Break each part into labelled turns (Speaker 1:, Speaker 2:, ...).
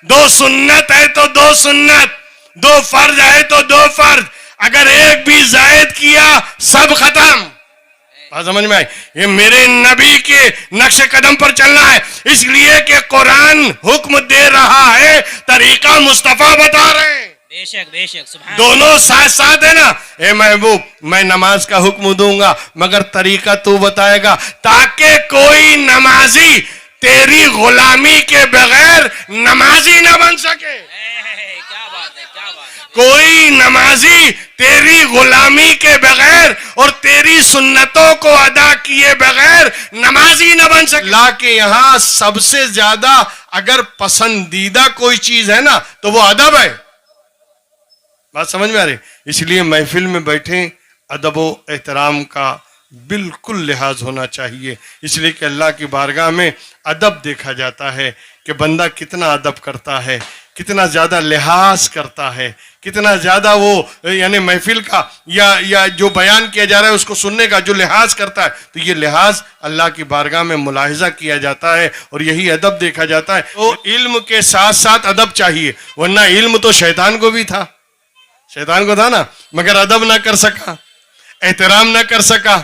Speaker 1: دو سنت ہے تو دو سنت، دو فرض ہے تو دو فرض، اگر ایک بھی زائد کیا سب ختم. بات سمجھ میں آئی؟ یہ میرے نبی کے نقش قدم پر چلنا ہے، اس لیے کہ قرآن حکم دے رہا ہے، طریقہ مصطفیٰ بتا رہے ہیں.
Speaker 2: بے شک بے شک، سبحان
Speaker 1: دونوں ساتھ ساتھ ہے نا. اے محبوب میں نماز کا حکم دوں گا مگر طریقہ تو بتائے گا، تاکہ کوئی نمازی تیری غلامی کے بغیر نمازی نہ بن سکے.
Speaker 2: کیا بات ہے، کیا بات ہے.
Speaker 1: کوئی نمازی تیری غلامی کے بغیر اور تیری سنتوں کو ادا کیے بغیر نمازی نہ بن سکے. اللہ کے یہاں سب سے زیادہ اگر پسندیدہ کوئی چیز ہے نا تو وہ ادب ہے. بات سمجھ میں آ رہی؟ اس لیے محفل میں بیٹھیں، ادب و احترام کا بالکل لحاظ ہونا چاہیے، اس لیے کہ اللہ کی بارگاہ میں ادب دیکھا جاتا ہے کہ بندہ کتنا ادب کرتا ہے، کتنا زیادہ لحاظ کرتا ہے، کتنا زیادہ وہ یعنی محفل کا یا جو بیان کیا جا رہا ہے اس کو سننے کا جو لحاظ کرتا ہے، تو یہ لحاظ اللہ کی بارگاہ میں ملاحظہ کیا جاتا ہے اور یہی ادب دیکھا جاتا ہے. تو علم کے ساتھ ساتھ ادب چاہیے، ورنہ علم تو شیطان کو بھی تھا، شیطان کو تھا نا، مگر ادب نہ کر سکا، احترام نہ کر سکا،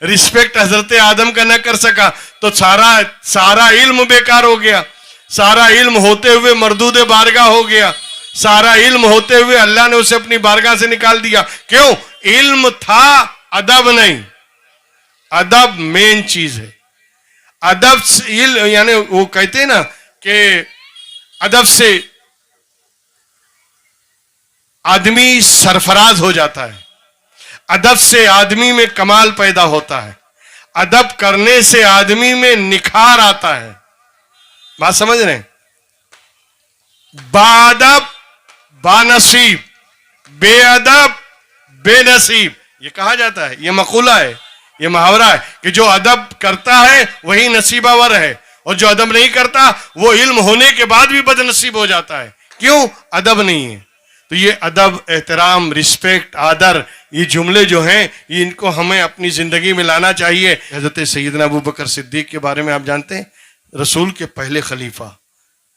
Speaker 1: رسپیکٹ حضرت آدم کا نہ کر سکا، تو سارا علم بیکار ہو گیا. سارا علم ہوتے ہوئے مردود بارگاہ ہو گیا، سارا علم ہوتے ہوئے اللہ نے اسے اپنی بارگاہ سے نکال دیا. کیوں؟ علم تھا، ادب نہیں. ادب مین چیز ہے. ادب یعنی وہ کہتے ہیں نا کہ ادب سے آدمی سرفراز ہو جاتا ہے، ادب سے آدمی میں کمال پیدا ہوتا ہے، ادب کرنے سے آدمی میں نکھار آتا ہے. بات سمجھ رہے ہیں؟ بادب بانصیب، بے ادب بے نصیب، یہ کہا جاتا ہے، یہ مقولہ ہے، یہ محاورہ ہے کہ جو ادب کرتا ہے وہی نصیبہ ور ہے، اور جو ادب نہیں کرتا وہ علم ہونے کے بعد بھی بد نصیب ہو جاتا ہے. کیوں؟ ادب نہیں ہے. تو یہ ادب، احترام، رسپیکٹ، آدر، یہ جملے جو ہیں یہ ان کو ہمیں اپنی زندگی میں لانا چاہیے. حضرت سیدنا ابو بکر صدیق کے بارے میں آپ جانتے ہیں، رسول کے پہلے خلیفہ.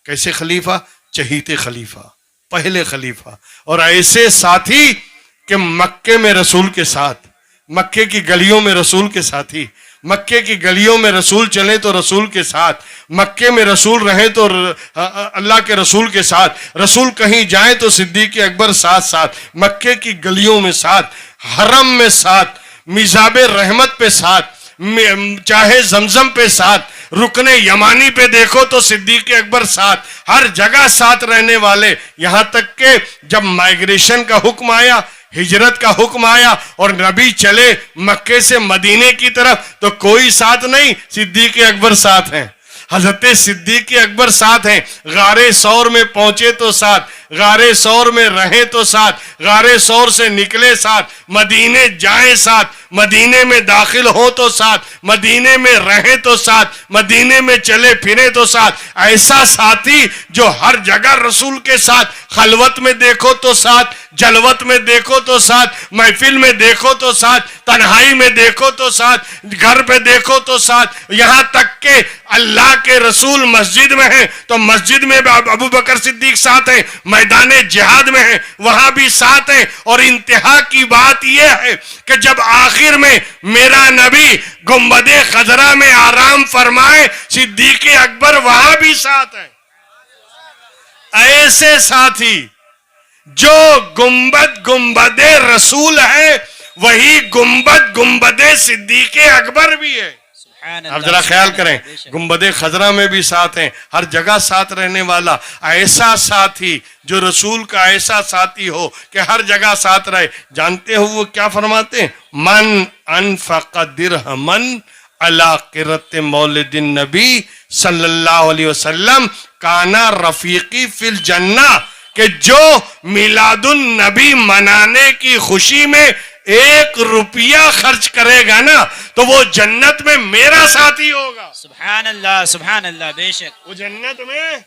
Speaker 1: کیسے خلیفہ؟ چہیتے خلیفہ، پہلے خلیفہ، اور ایسے ساتھی کہ مکے میں رسول کے ساتھ، مکے کی گلیوں میں رسول کے ساتھی، مکے کی گلیوں میں رسول چلیں تو رسول کے ساتھ، مکے میں رسول رہیں تو اللہ کے رسول کے ساتھ، رسول کہیں جائیں تو صدیق اکبر ساتھ ساتھ، مکے کی گلیوں میں ساتھ، حرم میں ساتھ، میزاب رحمت پہ ساتھ، چاہے زمزم پہ ساتھ، رکن یمانی پہ دیکھو تو صدیق اکبر ساتھ، ہر جگہ ساتھ رہنے والے. یہاں تک کہ جب مائگریشن کا حکم آیا، ہجرت کا حکم آیا اور نبی چلے مکے سے مدینے کی طرف تو کوئی ساتھ نہیں، صدیق اکبر ساتھ ہیں. حضرت صدیق اکبر ساتھ ہیں. غار ثور میں پہنچے تو ساتھ، غار ثور میں رہیں تو ساتھ، غار ثور سے نکلے ساتھ، مدینے جائیں ساتھ، مدینے میں داخل ہو تو ساتھ، مدینے میں رہیں تو ساتھ، مدینے میں چلے پھرے تو ساتھ. ایسا ساتھی جو ہر جگہ رسول کے ساتھ، خلوت میں دیکھو تو ساتھ، جلوت میں دیکھو تو ساتھ، محفل میں دیکھو تو ساتھ، تنہائی میں دیکھو تو ساتھ، گھر پہ دیکھو تو ساتھ، یہاں تک کہ اللہ کے رسول مسجد میں ہیں تو مسجد میں ابو بکر صدیق ساتھ ہیں، میدان جہاد میں ہیں وہاں بھی ساتھ ہیں. اور انتہا کی بات یہ ہے کہ جب آخر میں میرا نبی گنبد خضرا میں آرام فرمائے، صدیق اکبر وہاں بھی ساتھ ہیں. ایسے ساتھی جو گنبد رسول ہے وہی گنبد صدیق اکبر بھی ہے. آپ ذرا خیال کریں، گنبد خضرا میں بھی ساتھ ہیں، ہر جگہ ساتھ رہنے والا ایسا ساتھی جو رسول کا ایسا ساتھی ہو کہ ہر جگہ ساتھ رہے. جانتے ہو وہ کیا فرماتے ہیں؟ من انفق درہمن علی قرۃ مولد النبی صلی اللہ علیہ وسلم کانا رفیقی فی الجنہ، کہ جو میلاد النبی منانے کی خوشی میں 1 روپیہ خرچ کرے گا نا تو وہ جنت میں میرا ساتھی ہوگا.
Speaker 2: سبحان اللہ، سبحان اللہ. بے شک
Speaker 1: وہ جنت میں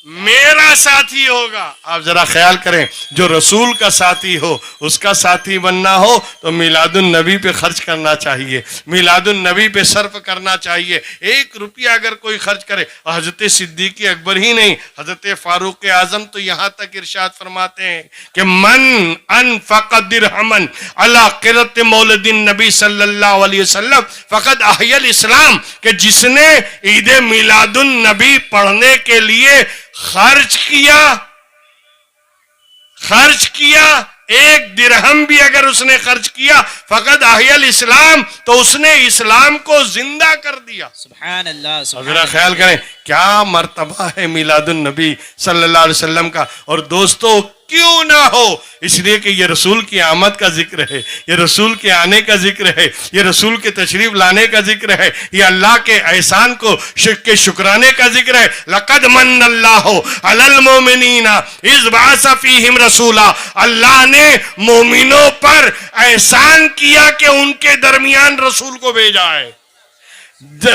Speaker 1: میرا ساتھی ہوگا. آپ ذرا خیال کریں, جو رسول کا ساتھی ہو اس کا ساتھی بننا ہو تو میلاد النبی پہ خرچ کرنا چاہیے, میلاد النبی پہ صرف کرنا چاہیے. 1 روپیہ اگر کوئی خرچ کرے, حضرت صدیق اکبر ہی نہیں, حضرت فاروق اعظم تو یہاں تک ارشاد فرماتے ہیں کہ من انفق درہما علی قرۃ مولد النبی صلی اللہ علیہ وسلم فقد احیا الاسلام, کہ جس نے عید میلاد النبی پڑھنے کے لیے خرچ کیا 1 درہم بھی اگر اس نے خرچ کیا, فقد احیا الاسلام, تو اس نے اسلام کو زندہ کر دیا.
Speaker 2: سبحان اللہ سبحان
Speaker 1: ذرا خیال کریں کیا مرتبہ ہے میلاد النبی صلی اللہ علیہ وسلم کا. اور دوستو کیوں نہ ہو, اس لیے کہ یہ رسول کی آمد کا ذکر ہے, یہ رسول کے آنے کا ذکر ہے, یہ رسول کے تشریف لانے کا ذکر ہے, یہ اللہ کے احسان کو کے شکرانے کا ذکر ہے. لقد من اللہ علی المؤمنین اذ بعث فیہم رسولا, اللہ نے مومنوں پر احسان کیا کہ ان کے درمیان رسول کو بھیجا ہے,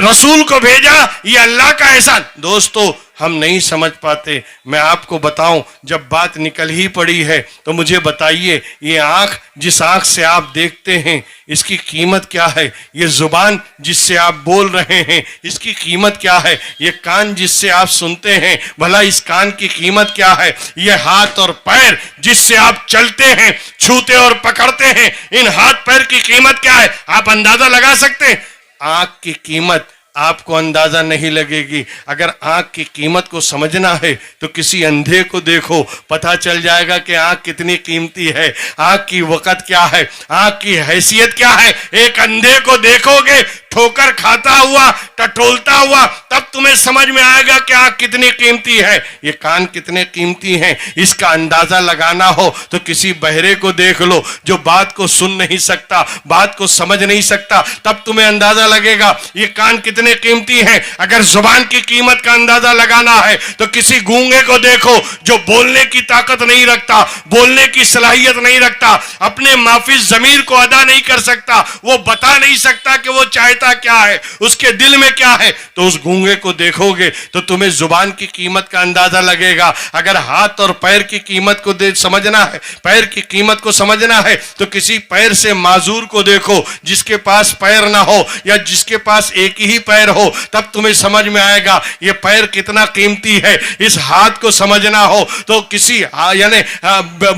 Speaker 1: رسول کو بھیجا, یہ اللہ کا احسان. دوستو ہم نہیں سمجھ پاتے. میں آپ کو بتاؤں, جب بات نکل ہی پڑی ہے تو مجھے بتائیے, یہ آنکھ جس آنکھ سے آپ دیکھتے ہیں اس کی قیمت کیا ہے؟ یہ زبان جس سے آپ بول رہے ہیں اس کی قیمت کیا ہے؟ یہ کان جس سے آپ سنتے ہیں بھلا اس کان کی قیمت کیا ہے؟ یہ ہاتھ اور پیر جس سے آپ چلتے ہیں, چھوتے اور پکڑتے ہیں, ان ہاتھ پیر کی قیمت کیا ہے؟ آپ اندازہ لگا سکتے ہیں؟ آنکھ کی قیمت آپ کو اندازہ نہیں لگے گی. اگر آنکھ کی قیمت کو سمجھنا ہے تو کسی اندھے کو دیکھو, پتہ چل جائے گا کہ آنکھ کتنی قیمتی ہے, آنکھ کی وقت کیا ہے, آنکھ کی حیثیت کیا ہے. ایک اندھے کو دیکھو گے ٹھوکر کھاتا ہوا, ٹٹولتا ہوا, تب تمہیں سمجھ میں آئے گا کہ آنکھ کتنی قیمتی ہے. یہ کان کتنے قیمتی ہیں, اس کا اندازہ لگانا ہو تو کسی بہرے کو دیکھ لو جو بات کو سن نہیں سکتا, بات کو سمجھ نہیں سکتا, تب تمہیں اندازہ لگے گا یہ کان کتنے قیمتی ہیں. اگر زبان کی قیمت کا اندازہ لگانا ہے تو کسی گونگے کو دیکھو جو بولنے کی طاقت نہیں رکھتا, بولنے کی صلاحیت نہیں رکھتا, اپنے مافی ضمیر کو ادا نہیں کر سکتا, وہ بتا نہیں سکتا کہ وہ چاہتا کیا ہے, اس کے دل میں کیا ہے. تو اس گونگے کو دیکھو گے تو تمہیں زبان کی قیمت کا اندازہ لگے گا. اگر ہاتھ اور پیر کی قیمت کو سمجھنا ہے, پیر کی قیمت کو سمجھنا ہے تو کسی پیر سے معذور کو دیکھو جس کے پاس پیر نہ ہو یا جس کے پاس ایک ہی پیر ہو, تب تمہیں سمجھ میں آئے گا یہ پیر کتنا قیمتی ہے. اس ہاتھ کو سمجھنا ہو تو کسی یعنی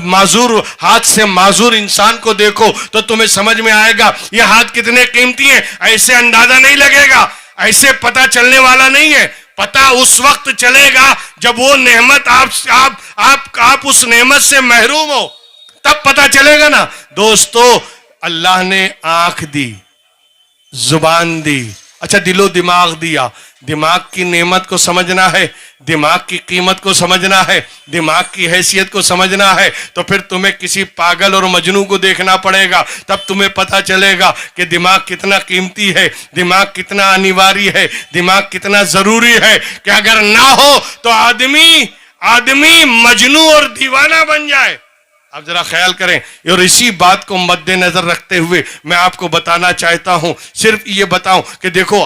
Speaker 1: معذور ہاتھ سے معذور انسان کو دیکھو تو تمہیں سمجھ میں آئے گا یہ ہاتھ کتنے قیمتی ہیں. ایسے اندازہ نہیں لگے گا, ایسے پتہ چلنے والا نہیں ہے. پتہ اس وقت چلے گا جب وہ نعمت آپ اس نعمت سے محروم ہو, تب پتہ چلے گا نا. دوستو اللہ نے آنکھ دی, زبان دی, اچھا دل و دماغ دیا. دماغ کی نعمت کو سمجھنا ہے, دماغ کی قیمت کو سمجھنا ہے, دماغ کی حیثیت کو سمجھنا ہے تو پھر تمہیں کسی پاگل اور مجنون کو دیکھنا پڑے گا, تب تمہیں پتہ چلے گا کہ دماغ کتنا قیمتی ہے, دماغ کتنا انیواری ہے, دماغ کتنا ضروری ہے کہ اگر نہ ہو تو آدمی مجنون اور دیوانہ بن جائے. اب ذرا خیال کریں. اور اسی بات کو مد نظر رکھتے ہوئے میں آپ کو بتانا چاہتا ہوں, صرف یہ بتاؤں کہ دیکھو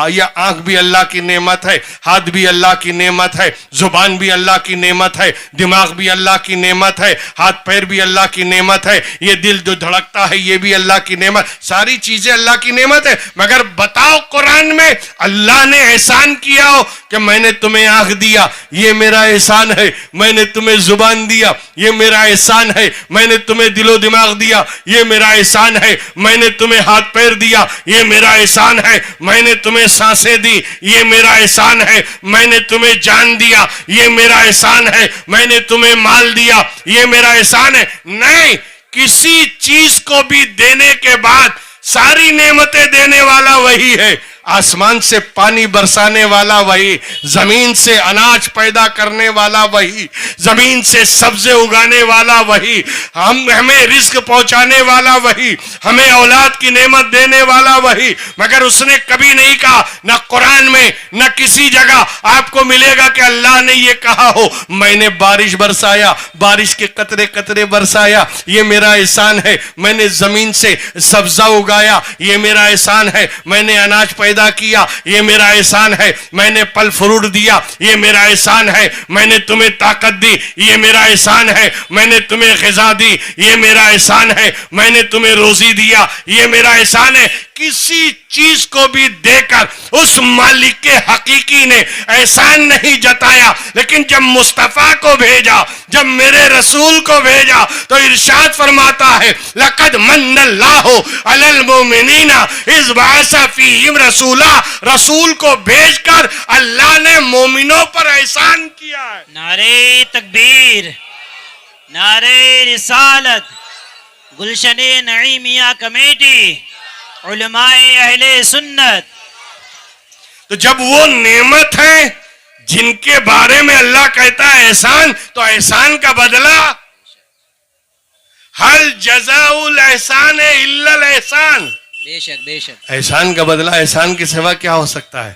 Speaker 1: یہ آنکھ بھی اللہ کی نعمت ہے, ہاتھ بھی اللہ کی نعمت ہے, زبان بھی اللہ کی نعمت ہے, دماغ بھی اللہ کی نعمت ہے, ہاتھ پیر بھی اللہ کی نعمت ہے, یہ دل جو دھڑکتا ہے یہ بھی اللہ کی نعمت, ساری چیزیں اللہ کی نعمت ہے. مگر بتاؤ قرآن میں اللہ نے احسان کیا ہو کہ میں نے تمہیں آنکھ دیا, یہ میرا احسان ہے, میں نے تمہیں زبان دیا, یہ میرا احسان ہے, میں نے تمہیں دل و دماغ دیا, یہ میرا احسان ہے, میں نے تمہیں ہاتھ پیر دیا, یہ میرا احسان ہے, میں نے تمہیں سانسیں دی, یہ میرا احسان ہے, میں نے تمہیں جان دیا, یہ میرا احسان ہے, میں نے تمہیں مال دیا, یہ میرا احسان ہے. نہیں, کسی چیز کو بھی دینے کے بعد ساری نعمتیں دینے والا وہی ہے. آسمان سے پانی برسانے والا وہی, زمین سے اناج پیدا کرنے والا وہی, زمین سے سبزے اگانے والا وہی, ہمیں رزق پہنچانے والا وہی, ہمیں اولاد کی نعمت دینے والا وہی. مگر اس نے کبھی نہیں کہا, نہ قرآن میں نہ کسی جگہ آپ کو ملے گا کہ اللہ نے یہ کہا ہو میں نے بارش برسایا, بارش کے قطرے قطرے برسایا, یہ میرا احسان ہے, میں نے زمین سے سبزہ اگایا, یہ میرا احسان ہے, میں نے اناج پیدا پیدا کیا یہ میرا احسان ہے، میں نے پھل فروٹ دیا یہ میرا احسان ہے، میں نے تمہیں طاقت دی یہ میرا احسان ہے، میں نے تمہیں غذا دی یہ میرا احسان ہے، میں نے تمہیں روزی دیا یہ میرا احسان ہے۔ کسی چیز کو بھی دے کر اس مالک حقیقی نے احسان نہیں جتایا، لیکن جب مصطفیٰ کو بھیجا، جب میرے رسول کو بھیجا تو ارشاد فرماتا ہے لقد من اللہ علی المؤمنین اذ بعث فیہم رسولا، رسول کو بھیج کر اللہ نے مومنوں پر احسان کیا ہے۔
Speaker 2: نعرہ تکبیر، نعرہ رسالت، گلشن نعیمیہ کمیٹی، علماء اہل سنت۔
Speaker 1: تو جب وہ نعمت ہے جن کے بارے میں اللہ کہتا ہے احسان، تو احسان کا بدلہ حل جزاء الاحسان الا الاحسان،
Speaker 2: بے شک بے شک،
Speaker 1: احسان کا بدلہ احسان کے سوا کیا ہو سکتا ہے؟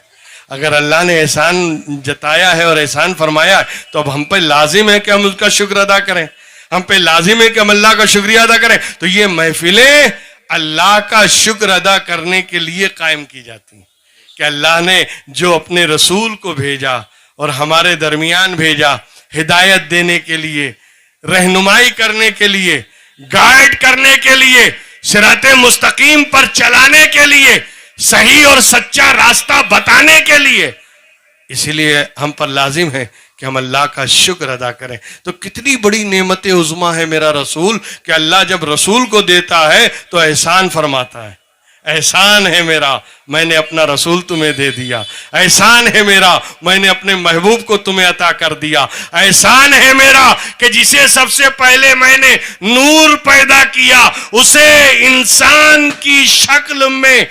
Speaker 1: اگر اللہ نے احسان جتایا ہے اور احسان فرمایا ہے تو اب ہم پہ لازم ہے کہ ہم اس کا شکر ادا کریں، ہم پہ لازم ہے کہ ہم اللہ کا شکریہ ادا کریں۔ تو یہ محفلیں اللہ کا شکر ادا کرنے کے لیے قائم کی جاتی ہیں کہ اللہ نے جو اپنے رسول کو بھیجا اور ہمارے درمیان بھیجا، ہدایت دینے کے لیے، رہنمائی کرنے کے لیے، گائیڈ کرنے کے لیے، صراط مستقیم پر چلانے کے لیے، صحیح اور سچا راستہ بتانے کے لیے، اسی لیے ہم پر لازم ہے کہ ہم اللہ کا شکر ادا کریں۔ تو کتنی بڑی نعمت عظمیٰ ہے میرا رسول کہ اللہ جب رسول کو دیتا ہے تو احسان فرماتا ہے، احسان ہے میرا میں نے اپنا رسول تمہیں دے دیا، احسان ہے میرا میں نے اپنے محبوب کو تمہیں عطا کر دیا، احسان ہے میرا کہ جسے سب سے پہلے میں نے نور پیدا کیا اسے انسان کی شکل میں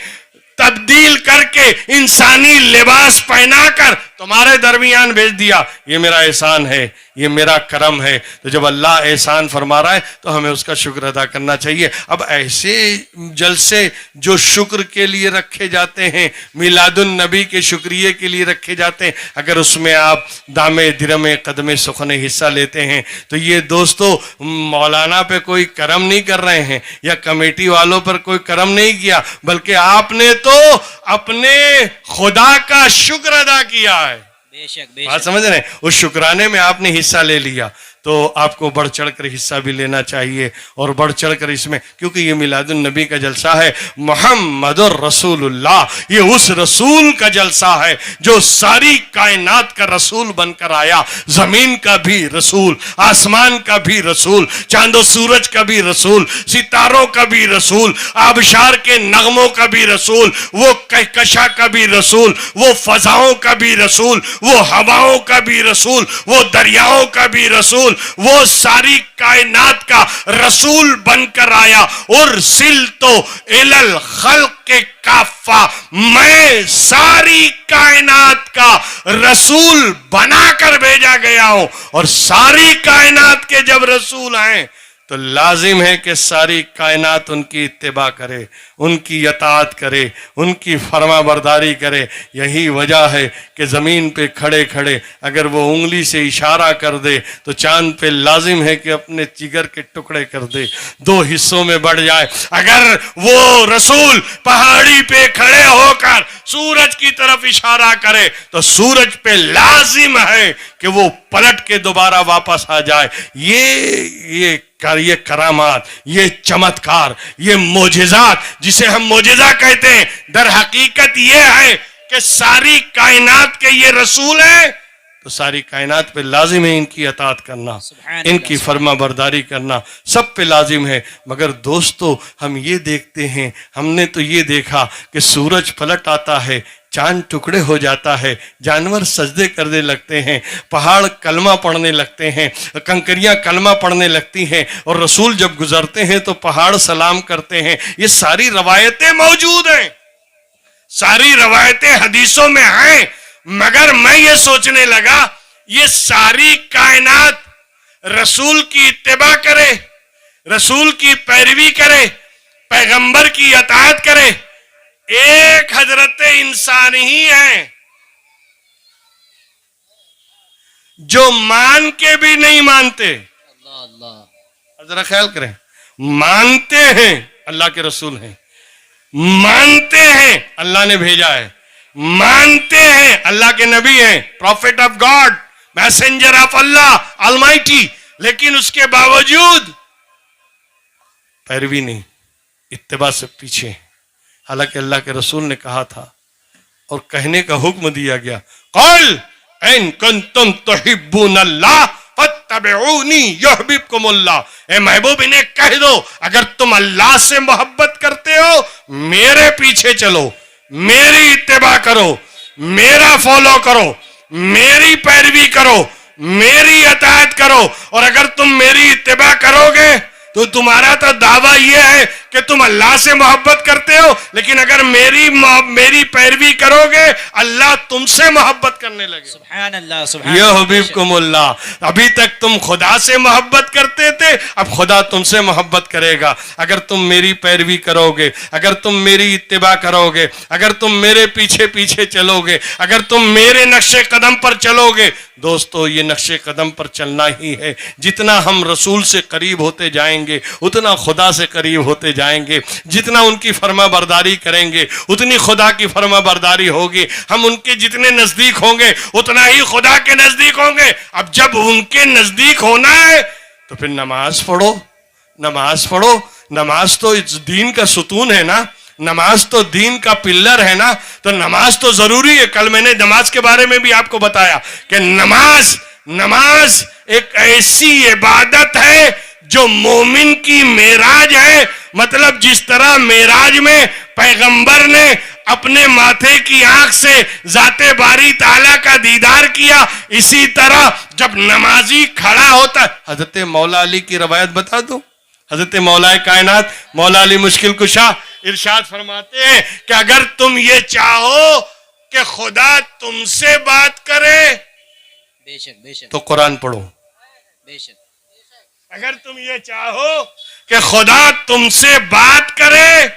Speaker 1: تبدیل کر کے انسانی لباس پہنا کر تمہارے درمیان بھیج دیا۔ یہ میرا احسان ہے، یہ میرا کرم ہے۔ تو جب اللہ احسان فرما رہا ہے تو ہمیں اس کا شکر ادا کرنا چاہیے۔ اب ایسے جلسے جو شکر کے لیے رکھے جاتے ہیں، میلاد النبی کے شکریے کے لیے رکھے جاتے ہیں، اگر اس میں آپ دامے درمے قدمے سخنے حصہ لیتے ہیں تو یہ دوستو مولانا پہ کوئی کرم نہیں کر رہے ہیں یا کمیٹی والوں پر کوئی کرم نہیں کیا، بلکہ آپ نے تو اپنے خدا کا شکر ادا کیا ہے۔
Speaker 2: بے شک بے
Speaker 1: بات
Speaker 2: شک،
Speaker 1: سمجھ رہے ہیں؟ اس شکرانے میں آپ نے حصہ لے لیا تو آپ کو بڑھ چڑھ کر حصہ بھی لینا چاہیے، اور بڑھ چڑھ کر اس میں، کیونکہ یہ میلاد النبی کا جلسہ ہے، محمد الرسول اللہ، یہ اس رسول کا جلسہ ہے جو ساری کائنات کا رسول بن کر آیا، زمین کا بھی رسول، آسمان کا بھی رسول، چاند و سورج کا بھی رسول، ستاروں کا بھی رسول، آبشار کے نغموں کا بھی رسول، وہ کہکشاں کا بھی رسول، وہ فضاؤں کا بھی رسول، وہ ہواؤں کا بھی رسول، وہ دریاؤں کا بھی رسول، وہ ساری کائنات کا رسول بن کر آیا۔ ارسلتو الی الخلق کافہ، میں ساری کائنات کا رسول بنا کر بھیجا گیا ہوں، اور ساری کائنات کے جب رسول آئیں تو لازم ہے کہ ساری کائنات ان کی اتباع کرے، ان کی اطاعت کرے، ان کی فرما برداری کرے۔ یہی وجہ ہے کہ زمین پہ کھڑے کھڑے اگر وہ انگلی سے اشارہ کر دے تو چاند پہ لازم ہے کہ اپنے جگر کے ٹکڑے کر دے، دو حصوں میں بڑھ جائے۔ اگر وہ رسول پہاڑی پہ کھڑے ہو کر سورج کی طرف اشارہ کرے تو سورج پہ لازم ہے کہ وہ پلٹ کے دوبارہ واپس آ جائے۔ یہ کرامات، یہ چمتکار، یہ معجزات جسے ہم معجزہ کہتے ہیں، در حقیقت یہ ہے کہ ساری کائنات کے یہ رسول ہیں تو ساری کائنات پہ لازم ہے ان کی اطاعت کرنا، ان کی فرما برداری کرنا، سب پہ لازم ہے۔ مگر دوستو ہم یہ دیکھتے ہیں، ہم نے تو یہ دیکھا کہ سورج پلٹ آتا ہے، چاند ٹکڑے ہو جاتا ہے، جانور سجدے کرنے لگتے ہیں، پہاڑ کلمہ پڑھنے لگتے ہیں، کنکریاں کلمہ پڑھنے لگتی ہیں، اور رسول جب گزرتے ہیں تو پہاڑ سلام کرتے ہیں۔ یہ ساری روایتیں موجود ہیں، ساری روایتیں حدیثوں میں ہیں، مگر میں یہ سوچنے لگا یہ ساری کائنات رسول کی اتباع کرے، رسول کی پیروی کرے، پیغمبر کی اطاعت کرے۔ ایک حضرت انسان ہی ہیں جو مان کے بھی نہیں مانتے۔
Speaker 2: اللہ اللہ،
Speaker 1: ذرا خیال کریں، مانتے ہیں اللہ کے رسول ہیں، مانتے ہیں اللہ نے بھیجا ہے، مانتے ہیں اللہ کے نبی ہیں, prophet of God, messenger of Allah Almighty, لیکن اس کے باوجود پیروی نہیں, اتباع سے پیچھے. حالانکہ اللہ کے رسول نے کہا تھا اور کہنے کا حکم دیا گیا, قل ان کنتم تحبون اللہ فاتبعونی یحببکم اللہ. اے محبوب انہیں کہہ دو اگر تم اللہ سے محبت کرتے ہو میرے پیچھے چلو, میری اتباع کرو, میرا فالو کرو, میری پیروی کرو, میری اطاعت کرو. اور اگر تم میری اتباع کرو گے تو تمہارا تو دعویٰ یہ ہے کہ تم اللہ سے محبت کرتے ہو, لیکن اگر میری پیروی کرو گے اللہ تم سے محبت کرنے لگے.
Speaker 2: سبحان اللہ سبحان
Speaker 1: یہ
Speaker 2: اللہ.
Speaker 1: حبیبکم اللہ. ابھی تک تم خدا سے محبت کرتے تھے, اب خدا تم سے محبت کرے گا اگر تم میری پیروی کرو گے, اگر تم میری اتباع کرو گے, اگر تم میرے پیچھے پیچھے چلو گے, اگر تم میرے نقش قدم پر چلو گے. دوستو یہ نقش قدم پر چلنا ہی ہے. جتنا ہم رسول سے قریب ہوتے جائیں گے اتنا خدا سے قریب ہوتے جائیں گے. جتنا ان کی فرما برداری کریں گے اتنی خدا کی فرما برداری ہوگی. ہم ان کے جتنے نزدیک ہوں گے اتنا ہی خدا کے نزدیک ہوں گے. اب جب ان کے نزدیک ہونا ہے تو پھر نماز پڑھو, نماز پڑھو. نماز تو اس دین کا ستون ہے نا, نماز تو دین کا پلر ہے نا, تو نماز تو ضروری ہے. کل میں نے نماز کے بارے میں بھی آپ کو بتایا کہ نماز ایک ایسی عبادت ہے جو مومن کی معراج ہے. مطلب جس طرح معراج میں پیغمبر نے اپنے ماتھے کی آنکھ سے ذات باری تعالیٰ کا دیدار کیا, اسی طرح جب نمازی کھڑا ہوتا ہے. حضرت مولا علی کی روایت بتا دوں. حضرت مولا کائنات مولا علی مشکل کشا ارشاد فرماتے ہیں کہ اگر تم یہ چاہو کہ خدا تم سے بات کرے
Speaker 2: بے شک بے شک
Speaker 1: تو قرآن پڑھو.
Speaker 2: بے شک.
Speaker 1: اگر تم یہ چاہو کہ خدا تم سے بات کرے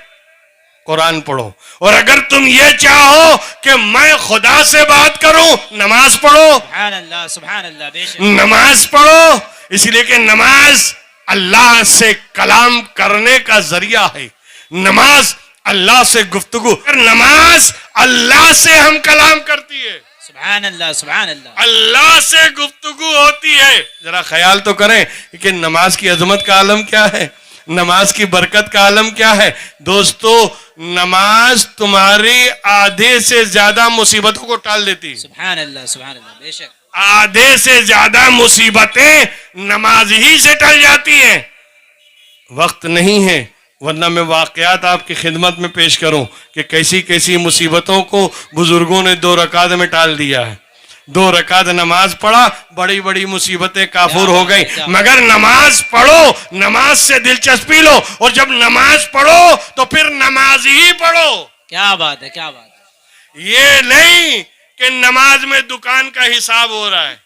Speaker 1: قرآن پڑھو, اور اگر تم یہ چاہو کہ میں خدا سے بات کروں نماز پڑھو.
Speaker 2: سبحان اللہ سبحان اللہ. بے شک
Speaker 1: نماز پڑھو, اس لیے کہ نماز اللہ سے کلام کرنے کا ذریعہ ہے. نماز اللہ سے گفتگو, نماز اللہ سے ہم کلام کرتی ہے.
Speaker 2: سبحان اللہ سبحان اللہ.
Speaker 1: اللہ سے گفتگو ہوتی ہے. ذرا خیال تو کریں کہ نماز کی عظمت کا عالم کیا ہے, نماز کی برکت کا عالم کیا ہے. دوستو نماز تمہاری آدھے سے زیادہ مصیبتوں کو ٹال دیتی ہے.
Speaker 2: سبحان اللہ سبحان اللہ. بے شک
Speaker 1: آدھے سے زیادہ مصیبتیں نماز ہی سے ٹل جاتی ہیں. وقت نہیں ہے ورنہ میں واقعات آپ کی خدمت میں پیش کروں کہ کیسی کیسی مصیبتوں کو بزرگوں نے 2 رکعت میں ٹال دیا ہے. 2 رکعت نماز پڑھا, بڑی بڑی مصیبتیں کافور ہو گئی. مگر نماز پڑھو, نماز سے دلچسپی لو, اور جب نماز پڑھو تو پھر نماز ہی پڑھو.
Speaker 2: کیا بات ہے کیا بات ہے.
Speaker 1: یہ نہیں کہ نماز میں دکان کا حساب ہو رہا ہے.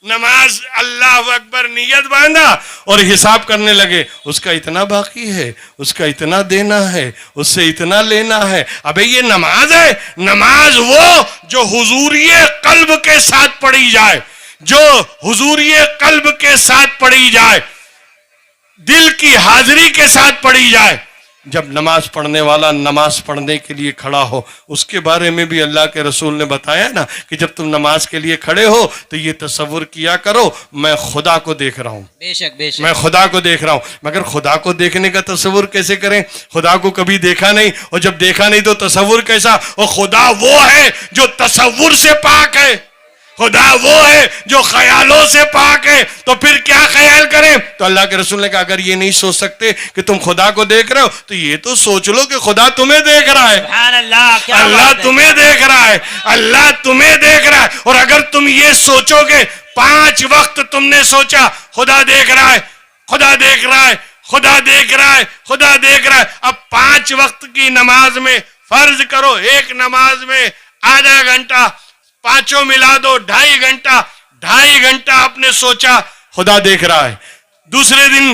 Speaker 1: نماز اللہ اکبر نیت باندھا اور حساب کرنے لگے, اس کا اتنا باقی ہے, اس کا اتنا دینا ہے, اس سے اتنا لینا ہے. ابے یہ نماز ہے. نماز وہ جو حضوری قلب کے ساتھ پڑھی جائے, جو حضوری قلب کے ساتھ پڑھی جائے, دل کی حاضری کے ساتھ پڑھی جائے. جب نماز پڑھنے والا نماز پڑھنے کے لیے کھڑا ہو, اس کے بارے میں بھی اللہ کے رسول نے بتایا نا کہ جب تم نماز کے لیے کھڑے ہو تو یہ تصور کیا کرو میں خدا کو دیکھ رہا ہوں.
Speaker 2: بے شک بے شک.
Speaker 1: میں خدا کو دیکھ رہا ہوں. مگر خدا کو دیکھنے کا تصور کیسے کریں؟ خدا کو کبھی دیکھا نہیں, اور جب دیکھا نہیں تو تصور کیسا؟ اور خدا وہ ہے جو تصور سے پاک ہے, خدا وہ ہے جو خیالوں سے پاک ہے. تو پھر کیا خیال کریں؟ تو اللہ کے رسول نے کہا اگر یہ نہیں سوچ سکتے کہ تم خدا کو دیکھ رہے ہو تو یہ تو سوچ لو کہ خدا تمہیں دیکھ رہا ہے.
Speaker 2: سبحان اللہ. کیا
Speaker 1: اللہ تمہیں دیکھ رہا ہے, اللہ تمہیں دیکھ رہا ہے. اور اگر تم یہ سوچو گے 5 وقت تم نے سوچا خدا دیکھ رہا ہے, خدا دیکھ رہا ہے, خدا دیکھ رہا ہے, خدا دیکھ رہا ہے. اب 5 وقت کی نماز میں فرض کرو ایک نماز میں آدھا گھنٹہ, 5 ملا دو 2.5 گھنٹہ, 2.5 گھنٹہ آپ نے سوچا خدا دیکھ رہا ہے. دوسرے دن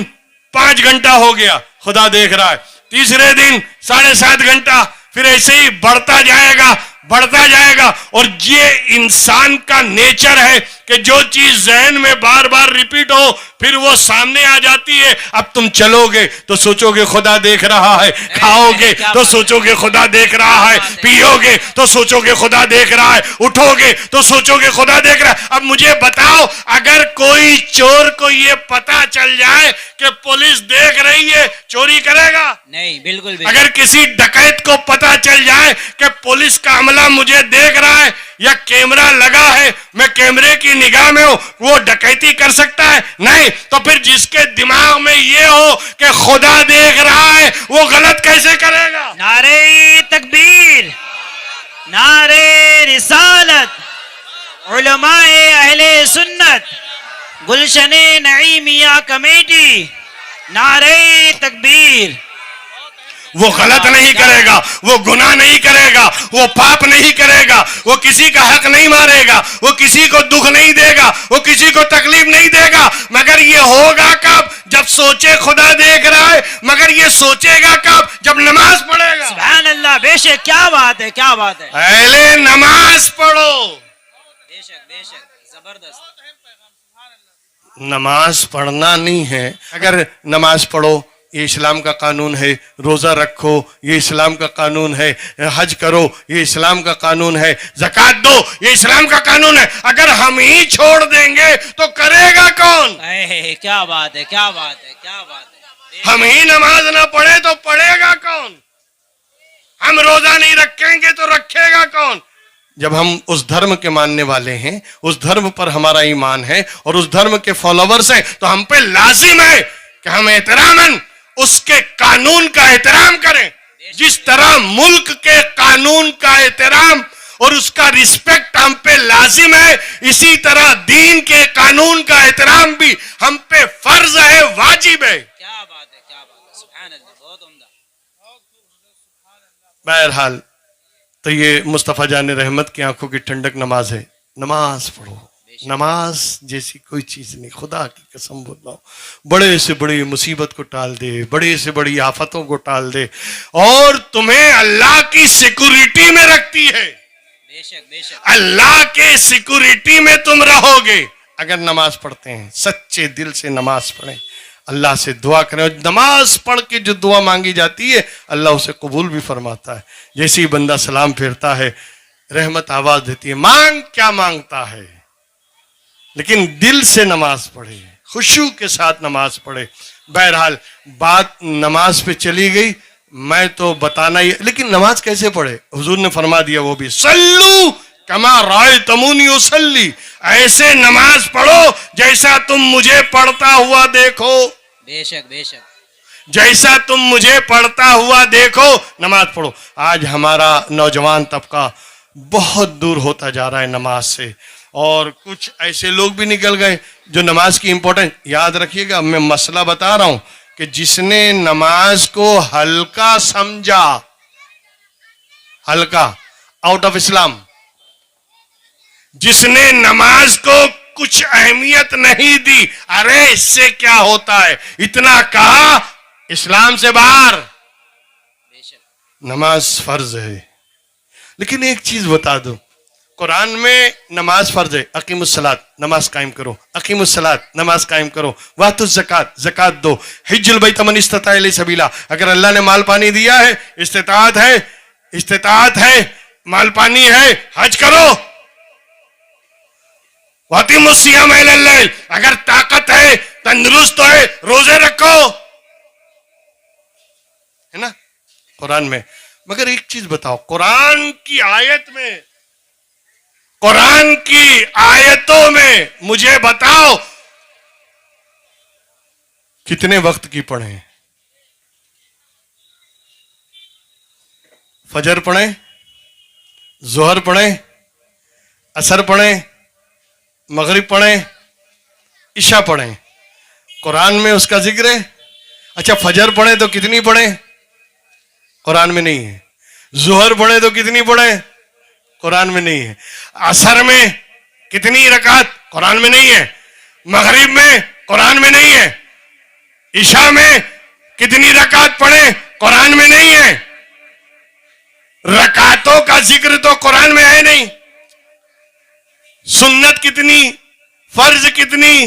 Speaker 1: 5 گھنٹہ ہو گیا خدا دیکھ رہا ہے. تیسرے دن 7.5 گھنٹہ, پھر ایسے ہی بڑھتا جائے گا بڑھتا جائے گا. اور یہ انسان کا نیچر ہے کہ جو چیز ذہن میں بار بار ریپیٹ ہو پھر وہ سامنے آ جاتی ہے. اب تم چلو گے تو سوچو گے خدا دیکھ رہا ہے, کھاؤ گے تو سوچو گے خدا دیکھ رہا ہے, پیو گے تو سوچو گے خدا دیکھ رہا ہے, اٹھو گے تو سوچو گے خدا دیکھ رہا ہے. اب مجھے بتاؤ, اگر کوئی چور کو یہ پتا چل جائے کہ پولیس دیکھ رہی ہے, چوری کرے گا؟
Speaker 2: نہیں, بالکل بھی
Speaker 1: اگر کسی ڈکیت کو پتا چل جائے کہ پولیس کا عملہ مجھے دیکھ رہا ہے یا کیمرہ لگا ہے, میں کیمرے کی نگاہ میں ہوں, وہ ڈکیتی کر سکتا ہے؟ نہیں. تو پھر جس کے دماغ میں یہ ہو کہ خدا دیکھ رہا ہے, وہ غلط کیسے کرے گا؟
Speaker 2: نعرے تکبیر, نعرے رسالت, علماء اہل سنت, گلشن نعیمیہ کمیٹی, نعرے تکبیر.
Speaker 1: وہ غلط نہیں کرے گا, وہ گناہ نہیں کرے گا, وہ پاپ نہیں کرے گا, وہ کسی کا حق نہیں مارے گا, وہ کسی کو دکھ نہیں دے گا, وہ کسی کو تکلیف نہیں دے گا. مگر یہ ہوگا کب؟ جب سوچے خدا دیکھ رہا ہے. مگر یہ سوچے گا کب؟ جب نماز پڑھے گا.
Speaker 2: سبحان اللہ, بے شک, کیا بات ہے, کیا بات ہے,
Speaker 1: اہل نماز پڑھو.
Speaker 2: بے شک, بے شک, زبردست.
Speaker 1: نماز پڑھنا نہیں ہے. اگر نماز پڑھو یہ اسلام کا قانون ہے, روزہ رکھو یہ اسلام کا قانون ہے, حج کرو یہ اسلام کا قانون ہے, زکوٰۃ دو یہ اسلام کا قانون ہے. اگر ہم ہی چھوڑ دیں گے تو کرے گا کون؟
Speaker 2: کیا بات ہے, کیا بات ہے, کیا بات ہے.
Speaker 1: ہم ہی نماز نہ پڑھے تو پڑھے گا کون؟ ہم روزہ نہیں رکھیں گے تو رکھے گا کون؟ جب ہم اس دھرم کے ماننے والے ہیں, اس دھرم پر ہمارا ایمان ہے اور اس دھرم کے فالوورز ہیں, تو ہم پہ لازم ہے کہ ہم احتراماً اس کے قانون کا احترام کریں. جس طرح ملک کے قانون کا احترام اور اس کا رسپیکٹ ہم پہ لازم ہے, اسی طرح دین کے قانون کا احترام بھی ہم پہ فرض ہے, واجب ہے.
Speaker 2: کیا بات ہے, کیا بات ہے, سبحان اللہ, بہت عمدہ.
Speaker 1: بہرحال تو یہ مصطفیٰ جان رحمت کی آنکھوں کی ٹھنڈک نماز ہے. نماز پڑھو, نماز جیسی کوئی چیز نہیں, خدا کی قسم بول رہا ہوں. بڑے سے بڑی مصیبت کو ٹال دے, بڑے سے بڑی آفتوں کو ٹال دے, اور تمہیں اللہ کی سیکورٹی میں رکھتی ہے.
Speaker 2: بے شک, بے شک,
Speaker 1: اللہ کے سیکورٹی میں تم رہو گے اگر نماز پڑھتے ہیں. سچے دل سے نماز پڑھیں, اللہ سے دعا کریں. نماز پڑھ کے جو دعا مانگی جاتی ہے اللہ اسے قبول بھی فرماتا ہے. جیسے ہی بندہ سلام پھیرتا ہے رحمت آواز دیتی ہے, مانگ کیا مانگتا ہے, لیکن دل سے نماز پڑھے, خشوع کے ساتھ نماز پڑھے. بہرحال بات نماز پہ چلی گئی, میں تو بتانا ہی, لیکن نماز کیسے پڑھے؟ حضور نے فرما دیا وہ بھی, صلو کما رأیتمونی اصلی, ایسے نماز پڑھو جیسا تم مجھے پڑھتا ہوا دیکھو.
Speaker 2: بے شک, بے شک,
Speaker 1: جیسا تم مجھے پڑھتا ہوا دیکھو نماز پڑھو. آج ہمارا نوجوان طبقہ بہت دور ہوتا جا رہا ہے نماز سے, اور کچھ ایسے لوگ بھی نکل گئے جو نماز کی امپورٹنس. یاد رکھیے گا, میں مسئلہ بتا رہا ہوں کہ جس نے نماز کو ہلکا سمجھا, ہلکا, آؤٹ آف اسلام, جس نے نماز کو کچھ اہمیت نہیں دی, ارے اس سے کیا ہوتا ہے, اتنا کہا, اسلام سے باہر.
Speaker 2: بے شک,
Speaker 1: نماز فرض ہے. لیکن ایک چیز بتا دو, قرآن میں نماز فرض ہے, اقیم الصلاۃ, نماز قائم کرو, اقیم الصلاۃ, نماز قائم کرو, وآتوا الزکات, زکات دو, حج البیت من استطاع الیہ سبیلا, اگر اللہ نے مال پانی دیا ہے, استطاعت ہے, مال پانی ہے, حج کرو. وَأَتِمُّوا الصِّيَامَ إِلَى اللَّيْلِ, اگر طاقت ہے, تندرست ہے, روزے رکھو, ہے نا قرآن میں. مگر ایک چیز بتاؤ, قرآن کی آیتوں میں مجھے بتاؤ کتنے وقت کی پڑھیں؟ فجر پڑھیں, ظہر پڑھیں, عصر پڑھیں, مغرب پڑھیں, عشاء پڑھیں. قرآن میں اس کا ذکر ہے. اچھا فجر پڑھیں تو کتنی پڑھیں؟ قرآن میں نہیں ہے. ظہر پڑھیں تو کتنی پڑھیں؟ قرآن میں نہیں ہے. عصر میں کتنی رکعت؟ قرآن میں نہیں ہے. مغرب میں قرآن میں نہیں ہے. عشاء میں کتنی رکعت پڑھیں؟ قرآن میں نہیں ہے. رکعتوں کا ذکر تو قرآن میں ہے نہیں. سنت کتنی, فرض کتنی,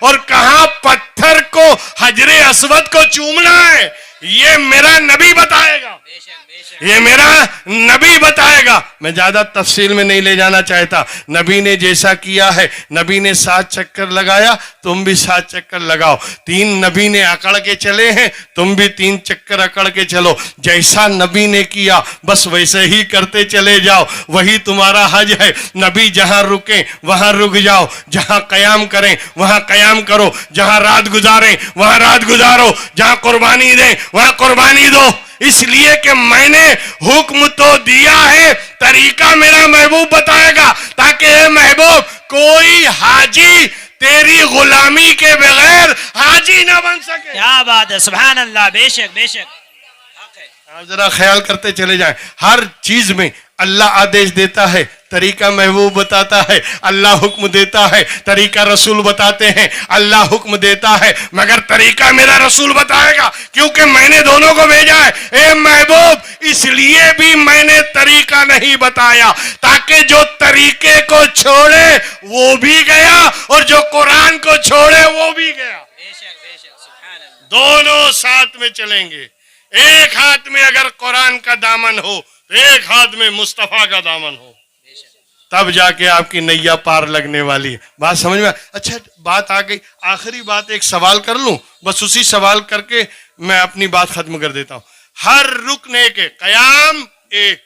Speaker 1: اور کہاں پتھر کو حجر اسود کو چومنا ہے، یہ میرا نبی بتائے گا،
Speaker 2: بے شک بے شک
Speaker 1: یہ میرا نبی بتائے گا. میں زیادہ تفصیل میں نہیں لے جانا چاہتا. نبی نے جیسا کیا ہے، نبی نے 7 چکر لگایا، تم بھی 7 چکر لگاؤ. 3 نبی نے اکڑ کے چلے ہیں، تم بھی 3 چکر اکڑ کے چلو. جیسا نبی نے کیا بس ویسے ہی کرتے چلے جاؤ، وہی تمہارا حج ہے. نبی جہاں رکیں وہاں رک جاؤ، جہاں قیام کریں وہاں قیام کرو، جہاں رات گزاریں وہاں رات گزارو، جہاں قربانی دیں وہاں قربانی دو. اس لیے کہ میں نے حکم تو دیا ہے، طریقہ میرا محبوب بتائے گا، تاکہ اے محبوب کوئی حاجی تیری غلامی کے بغیر حاجی نہ بن سکے.
Speaker 2: کیا بات ہے، سبحان اللہ، بے شک بے شک حق ہے.
Speaker 1: آپ ذرا خیال کرتے چلے جائیں، ہر چیز میں اللہ آدیش دیتا ہے، طریقہ محبوب بتاتا ہے. اللہ حکم دیتا ہے، طریقہ رسول بتاتے ہیں. اللہ حکم دیتا ہے مگر طریقہ میرا رسول بتائے گا، کیونکہ میں نے دونوں کو بھیجا ہے. اے محبوب اس لیے بھی میں نے طریقہ نہیں بتایا تاکہ جو طریقے کو چھوڑے وہ بھی گیا اور جو قرآن کو چھوڑے وہ بھی گیا.
Speaker 2: بے شک بے شک سبحان اللہ.
Speaker 1: دونوں ساتھ میں چلیں گے. ایک ہاتھ میں اگر قرآن کا دامن ہو تو ایک ہاتھ میں مصطفیٰ کا دامن ہو،
Speaker 2: بے شک
Speaker 1: تب جا کے آپ کی نیا پار لگنے والی ہے. بات سمجھ میں؟ اچھا بات آ گئی. آخری بات ایک سوال کر لوں، بس اسی سوال کر کے میں اپنی بات ختم کر دیتا ہوں. ہر رکن ایک ہے، قیام ایک،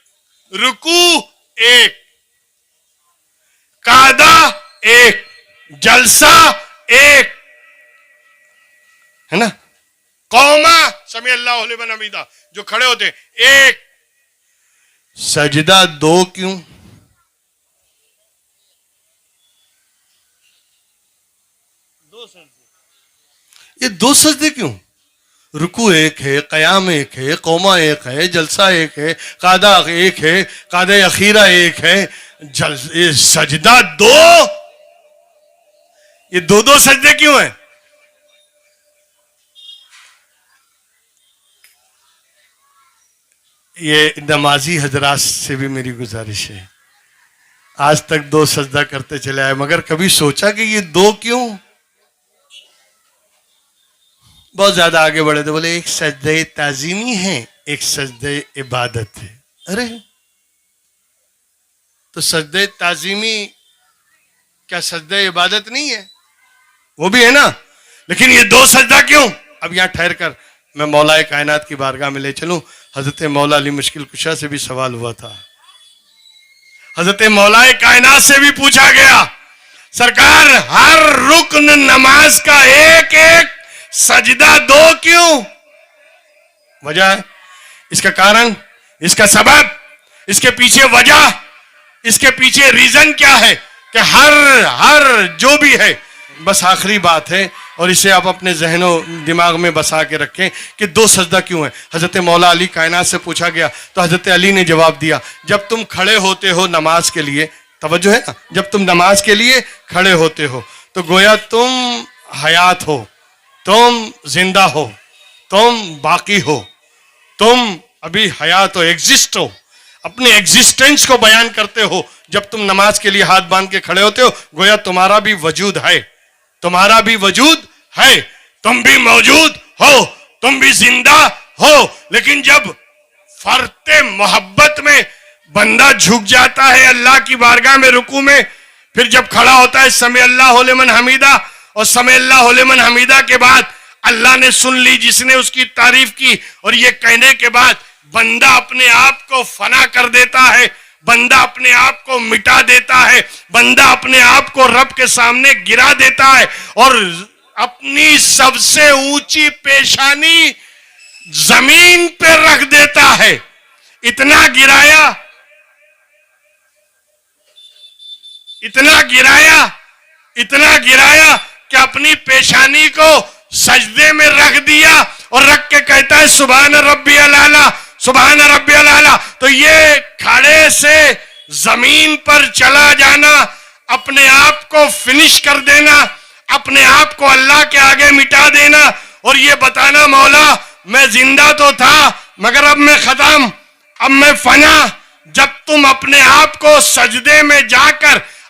Speaker 1: رکوع ایک، قعدہ ایک، جلسہ ایک ہے نا، قوما سمیع اللہ لمن حمیدہ جو کھڑے ہوتے ہیں ایک. سجدہ 2 کیوں؟ یہ 2 سجدے کیوں؟ رکوع ایک ہے، قیام ایک ہے، قوما ایک ہے، جلسہ ایک ہے، قعدہ ایک ہے، قعدہ اخیرہ ایک ہے، سجدہ 2. یہ 2 سجدے کیوں ہیں؟ یہ نمازی حضرات سے بھی میری گزارش ہے، آج تک 2 سجدہ کرتے چلے آئے، مگر کبھی سوچا کہ یہ 2 کیوں؟ بہت زیادہ آگے بڑھے تو بولے ایک سجدہ تعظیمی ہے، ایک سجدہ عبادت ہے. ارے تو سجدہ تعظیمی کیا سجدہ عبادت نہیں ہے؟ وہ بھی ہے نا، لیکن یہ 2 سجدہ کیوں؟ اب یہاں ٹھہر کر میں مولا کائنات کی بارگاہ میں لے چلوں. حضرت مولا علی مشکل کشا سے بھی سوال ہوا تھا، حضرت مولا کائنات سے بھی پوچھا گیا، سرکار ہر رکن نماز کا ایک ایک سجدہ 2 کیوں؟ وجہ ہے، اس کا کارن، اس کا سبب، اس کے پیچھے وجہ، اس کے پیچھے ریزن کیا ہے کہ ہر جو بھی ہے. بس آخری بات ہے اور اسے آپ اپنے ذہن و دماغ میں بسا کے رکھیں کہ 2 سجدہ کیوں ہیں. حضرت مولا علی کائنات سے پوچھا گیا تو حضرت علی نے جواب دیا، جب تم کھڑے ہوتے ہو نماز کے لیے، توجہ ہے نا، جب تم نماز کے لیے کھڑے ہوتے ہو تو گویا تم حیات ہو، تم زندہ ہو، تم باقی ہو، تم ابھی حیات ہو، ایگزسٹ ہو، اپنے ایگزسٹنس کو بیان کرتے ہو. جب تم نماز کے لیے ہاتھ باندھ کے کھڑے ہوتے ہو گویا تمہارا بھی وجود ہے، تمہارا بھی وجود ہے، تم بھی موجود ہو، تم بھی زندہ ہو. لیکن جب فرط محبت میں بندہ جھک جاتا ہے اللہ کی بارگاہ میں رکوع میں، پھر جب کھڑا ہوتا ہے سمیع اللہ لمن حمیدہ، اور سمیع اللہ لمن حمیدہ کے بعد اللہ نے سن لی جس نے اس کی تعریف کی، اور یہ کہنے کے بعد بندہ اپنے آپ کو فنا کر دیتا ہے، بندہ اپنے آپ کو مٹا دیتا ہے، بندہ اپنے آپ کو رب کے سامنے گرا دیتا ہے اور اپنی سب سے اونچی پیشانی زمین پہ رکھ دیتا ہے. اتنا گرایا کہ اپنی پیشانی کو سجدے میں رکھ دیا اور رکھ کے کہتا ہے سبحان ربی الاعلیٰ، سبحان ربی الاعلیٰ. تو یہ کھڑے سے زمین پر چلا جانا، اپنے آپ کو فنش کر دینا، اپنے آپ کو اللہ کے آگے مٹا دینا اور یہ بتانا مولا میں زندہ تو تھا مگر اب میں ختم، اب میں فنا. جب تم اپنے آپ کو سجدے میں جا کر